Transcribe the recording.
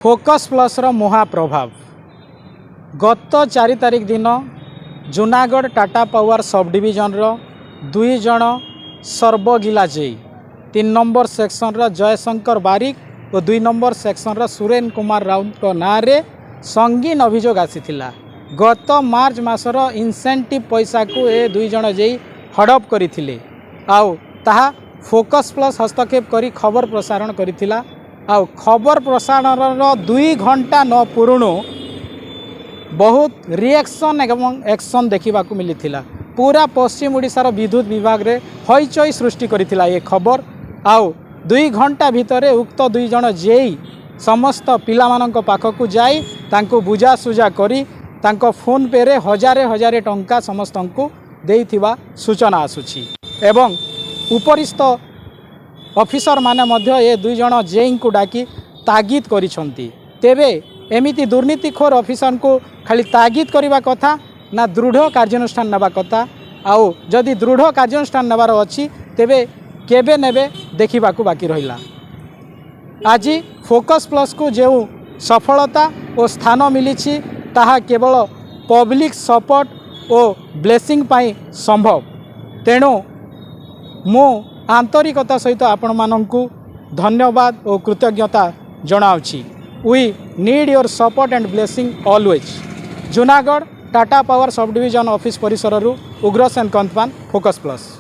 Focus plus रो महाप्रभाव गत 4 तारिख दिन Junagarh Tata power sub division रो 2 जन सर्वगिला जेई 3 नंबर सेक्शन रो जयशंकर बारिक और 2 नंबर सेक्शन रो सुरेन कुमार राउत को नाँ संगीन अभियोग आसीथिला। गत मार्च मासर इनसेंटिव पैसा को ए 2 जन जेई हड़प करथिले आउ ताहा फोकस प्लस हस्तक्षेप करी खबर प्रसारण करथिला। आउ खबर प्रसारण 2 घंटा न पुरुणु बहुत रिएक्शन एवं एक्शन देखा मिली। पूरा पश्चिम ओडिशार विद्युत विभाग रे हईचई सृष्टि करथिला ये खबर। आउ 2 घंटा भितर उक्त 2 जन जेई समस्त पिलामानंक पाखकु जाई तांको बुझा सुझा करी तांको फोन पे रे हजारे हजारे टंका समस्तंकु देइथिबा सूचना आसुछि एवं उपरिस्थ ऑफिसर माने मध्य ये 2 जन जेई को डाकी तागिद करिसंती। तेबे एमिति दुर्नीतिखोर ऑफिसर को खाली तागिद करिबा कथा ना दृढ़ कार्यानुष्ठान नेबा कथा। आउ जदि दृढ़ कार्यानुष्ठान नेबार अछि तेबे केबे नेबे देखिबा को बाकी रहिला। आज फोकस प्लस को जो सफलता और स्थान मिली ताहा केवल पब्लिक सपोर्ट और ब्लेसिंग पाई संभव। तेणु मो आंतरिकता सहित आपण मानंकु धन्यवाद और कृतज्ञता जनाउछि। We need your support and blessing always. Junagarh Tata power sub division office परिसर उग्रसेन कंथपान फोकस प्लस।